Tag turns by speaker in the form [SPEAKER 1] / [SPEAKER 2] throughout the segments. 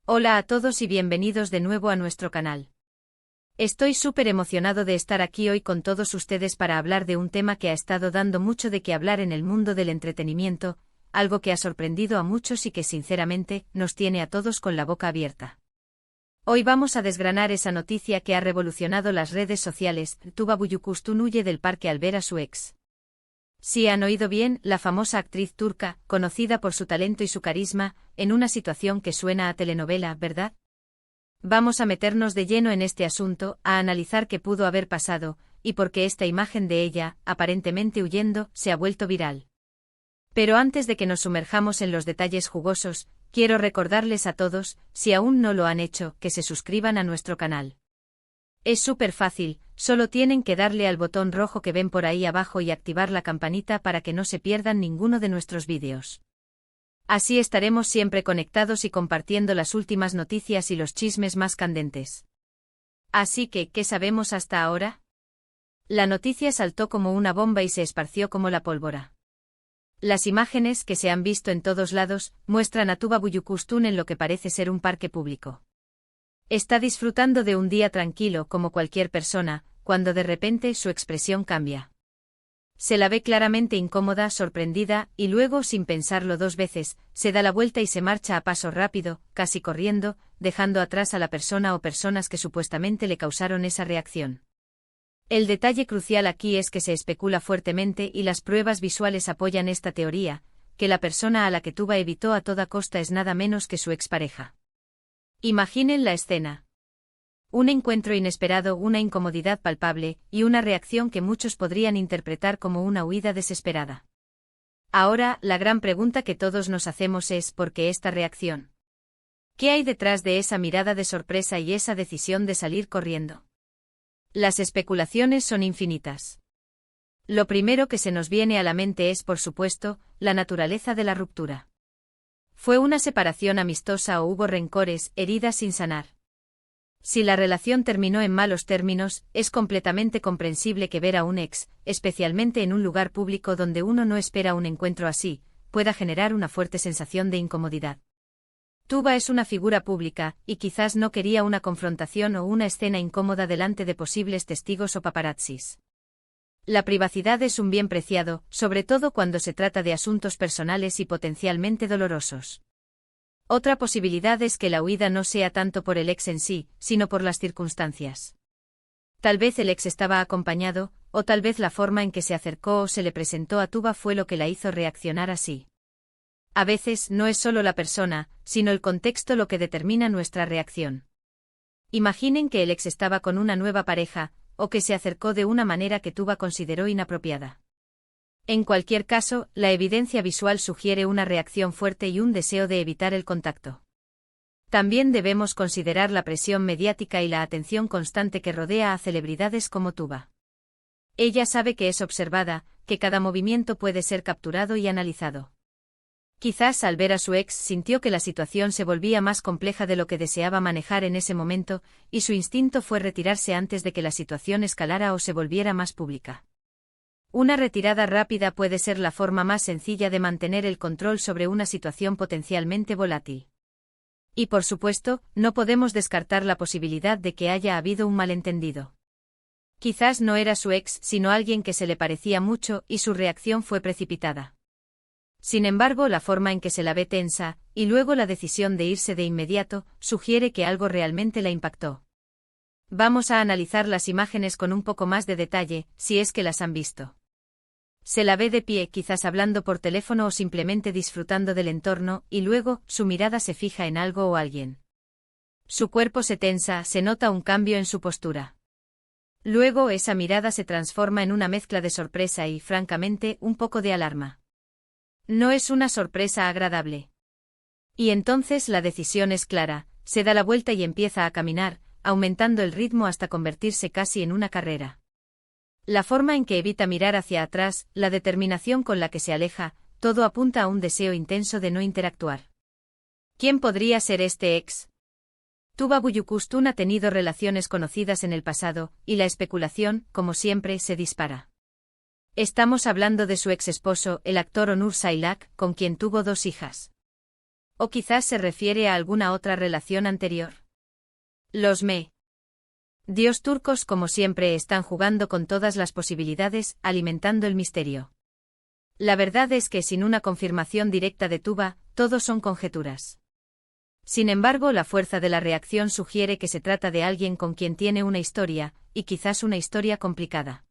[SPEAKER 1] Hola a todos y bienvenidos de nuevo a nuestro canal. Estoy súper emocionado de estar aquí hoy con todos ustedes para hablar de un tema que ha estado dando mucho de qué hablar en el mundo del entretenimiento, algo que ha sorprendido a muchos y que sinceramente nos tiene a todos con la boca abierta. Hoy vamos a desgranar esa noticia que ha revolucionado las redes sociales. Tuba Büyüküstün huye del parque al ver a su ex. Si han oído bien, la famosa actriz turca, conocida por su talento y su carisma, en una situación que suena a telenovela, ¿verdad? Vamos a meternos de lleno en este asunto, a analizar qué pudo haber pasado, y por qué esta imagen de ella, aparentemente huyendo, se ha vuelto viral. Pero antes de que nos sumerjamos en los detalles jugosos, quiero recordarles a todos, si aún no lo han hecho, que se suscriban a nuestro canal. Es súper fácil, solo tienen que darle al botón rojo que ven por ahí abajo y activar la campanita para que no se pierdan ninguno de nuestros vídeos. Así estaremos siempre conectados y compartiendo las últimas noticias y los chismes más candentes. Así que, ¿qué sabemos hasta ahora? La noticia saltó como una bomba y se esparció como la pólvora. Las imágenes, que se han visto en todos lados, muestran a Tuba Büyüküstün en lo que parece ser un parque público. Está disfrutando de un día tranquilo como cualquier persona, cuando de repente su expresión cambia. Se la ve claramente incómoda, sorprendida, y luego, sin pensarlo dos veces, se da la vuelta y se marcha a paso rápido, casi corriendo, dejando atrás a la persona o personas que supuestamente le causaron esa reacción. El detalle crucial aquí es que se especula fuertemente y las pruebas visuales apoyan esta teoría, que la persona a la que Tuba evitó a toda costa es nada menos que su expareja. Imaginen la escena. Un encuentro inesperado, una incomodidad palpable, y una reacción que muchos podrían interpretar como una huida desesperada. Ahora, la gran pregunta que todos nos hacemos es ¿por qué esta reacción? ¿Qué hay detrás de esa mirada de sorpresa y esa decisión de salir corriendo? Las especulaciones son infinitas. Lo primero que se nos viene a la mente es, por supuesto, la naturaleza de la ruptura. ¿Fue una separación amistosa o hubo rencores, heridas sin sanar? Si la relación terminó en malos términos, es completamente comprensible que ver a un ex, especialmente en un lugar público donde uno no espera un encuentro así, pueda generar una fuerte sensación de incomodidad. Tuba es una figura pública, y quizás no quería una confrontación o una escena incómoda delante de posibles testigos o paparazzis. La privacidad es un bien preciado, sobre todo cuando se trata de asuntos personales y potencialmente dolorosos. Otra posibilidad es que la huida no sea tanto por el ex en sí, sino por las circunstancias. Tal vez el ex estaba acompañado, o tal vez la forma en que se acercó o se le presentó a Tuba fue lo que la hizo reaccionar así. A veces no es solo la persona, sino el contexto lo que determina nuestra reacción. Imaginen que el ex estaba con una nueva pareja, o que se acercó de una manera que Tuba consideró inapropiada. En cualquier caso, la evidencia visual sugiere una reacción fuerte y un deseo de evitar el contacto. También debemos considerar la presión mediática y la atención constante que rodea a celebridades como Tuba. Ella sabe que es observada, que cada movimiento puede ser capturado y analizado. Quizás al ver a su ex sintió que la situación se volvía más compleja de lo que deseaba manejar en ese momento, y su instinto fue retirarse antes de que la situación escalara o se volviera más pública. Una retirada rápida puede ser la forma más sencilla de mantener el control sobre una situación potencialmente volátil. Y por supuesto, no podemos descartar la posibilidad de que haya habido un malentendido. Quizás no era su ex, sino alguien que se le parecía mucho, y su reacción fue precipitada. Sin embargo, la forma en que se la ve tensa, y luego la decisión de irse de inmediato, sugiere que algo realmente la impactó. Vamos a analizar las imágenes con un poco más de detalle, si es que las han visto. Se la ve de pie, quizás hablando por teléfono o simplemente disfrutando del entorno, y luego, su mirada se fija en algo o alguien. Su cuerpo se tensa, se nota un cambio en su postura. Luego esa mirada se transforma en una mezcla de sorpresa y, francamente, un poco de alarma. No es una sorpresa agradable. Y entonces la decisión es clara, se da la vuelta y empieza a caminar, aumentando el ritmo hasta convertirse casi en una carrera. La forma en que evita mirar hacia atrás, la determinación con la que se aleja, todo apunta a un deseo intenso de no interactuar. ¿Quién podría ser este ex? Tuba Büyüküstün ha tenido relaciones conocidas en el pasado, y la especulación, como siempre, se dispara. Estamos hablando de su ex esposo, el actor Onur Sailak, con quien tuvo 2 hijas. O quizás se refiere a alguna otra relación anterior. Los Dios turcos, como siempre, están jugando con todas las posibilidades, alimentando el misterio. La verdad es que sin una confirmación directa de Tuba, todo son conjeturas. Sin embargo, la fuerza de la reacción sugiere que se trata de alguien con quien tiene una historia, y quizás una historia complicada.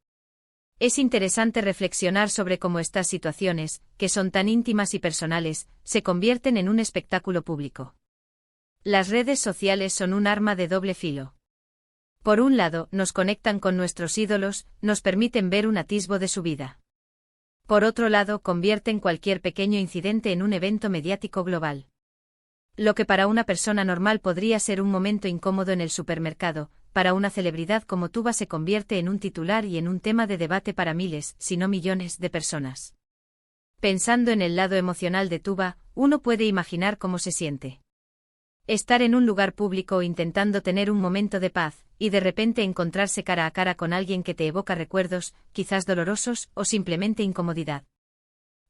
[SPEAKER 1] Es interesante reflexionar sobre cómo estas situaciones, que son tan íntimas y personales, se convierten en un espectáculo público. Las redes sociales son un arma de doble filo. Por un lado, nos conectan con nuestros ídolos, nos permiten ver un atisbo de su vida. Por otro lado, convierten cualquier pequeño incidente en un evento mediático global. Lo que para una persona normal podría ser un momento incómodo en el supermercado, para una celebridad como Tuba se convierte en un titular y en un tema de debate para miles, si no millones, de personas. Pensando en el lado emocional de Tuba, uno puede imaginar cómo se siente. Estar en un lugar público intentando tener un momento de paz, y de repente encontrarse cara a cara con alguien que te evoca recuerdos, quizás dolorosos, o simplemente incomodidad.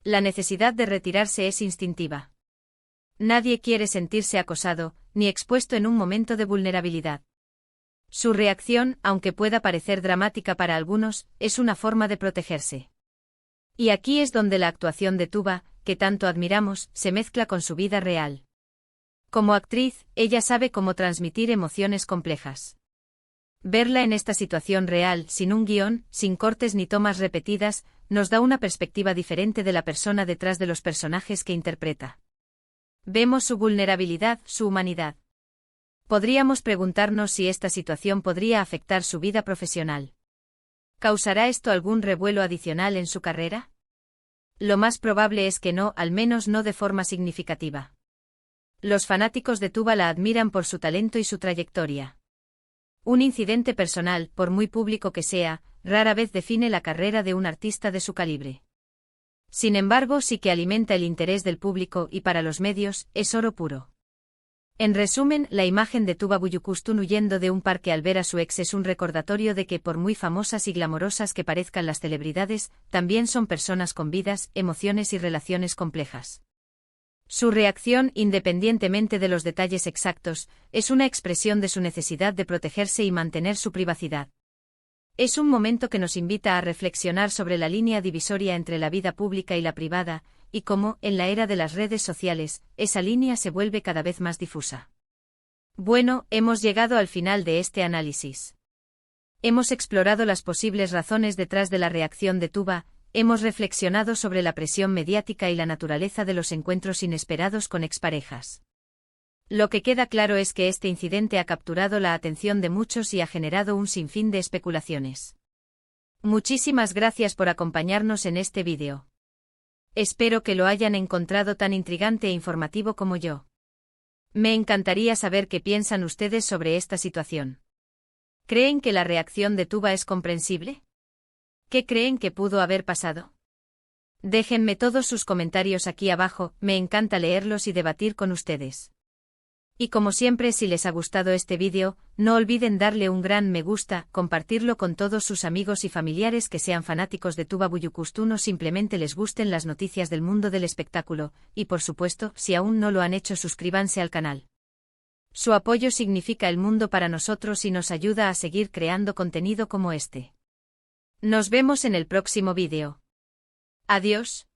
[SPEAKER 1] La necesidad de retirarse es instintiva. Nadie quiere sentirse acosado, ni expuesto en un momento de vulnerabilidad. Su reacción, aunque pueda parecer dramática para algunos, es una forma de protegerse. Y aquí es donde la actuación de Tuba, que tanto admiramos, se mezcla con su vida real. Como actriz, ella sabe cómo transmitir emociones complejas. Verla en esta situación real, sin un guión, sin cortes ni tomas repetidas, nos da una perspectiva diferente de la persona detrás de los personajes que interpreta. Vemos su vulnerabilidad, su humanidad. Podríamos preguntarnos si esta situación podría afectar su vida profesional. ¿Causará esto algún revuelo adicional en su carrera? Lo más probable es que no, al menos no de forma significativa. Los fanáticos de Tuba la admiran por su talento y su trayectoria. Un incidente personal, por muy público que sea, rara vez define la carrera de un artista de su calibre. Sin embargo, sí que alimenta el interés del público y para los medios, es oro puro. En resumen, la imagen de Tuba Büyüküstün huyendo de un parque al ver a su ex es un recordatorio de que por muy famosas y glamorosas que parezcan las celebridades, también son personas con vidas, emociones y relaciones complejas. Su reacción, independientemente de los detalles exactos, es una expresión de su necesidad de protegerse y mantener su privacidad. Es un momento que nos invita a reflexionar sobre la línea divisoria entre la vida pública y la privada, y cómo, en la era de las redes sociales, esa línea se vuelve cada vez más difusa. Bueno, hemos llegado al final de este análisis. Hemos explorado las posibles razones detrás de la reacción de Tuba, hemos reflexionado sobre la presión mediática y la naturaleza de los encuentros inesperados con exparejas. Lo que queda claro es que este incidente ha capturado la atención de muchos y ha generado un sinfín de especulaciones. Muchísimas gracias por acompañarnos en este vídeo. Espero que lo hayan encontrado tan intrigante e informativo como yo. Me encantaría saber qué piensan ustedes sobre esta situación. ¿Creen que la reacción de Tuba es comprensible? ¿Qué creen que pudo haber pasado? Déjenme todos sus comentarios aquí abajo, me encanta leerlos y debatir con ustedes. Y como siempre, si les ha gustado este vídeo, no olviden darle un gran me gusta, compartirlo con todos sus amigos y familiares que sean fanáticos de Tuba Büyüküstün o simplemente les gusten las noticias del mundo del espectáculo, y por supuesto, si aún no lo han hecho, suscríbanse al canal. Su apoyo significa el mundo para nosotros y nos ayuda a seguir creando contenido como este. Nos vemos en el próximo vídeo. Adiós.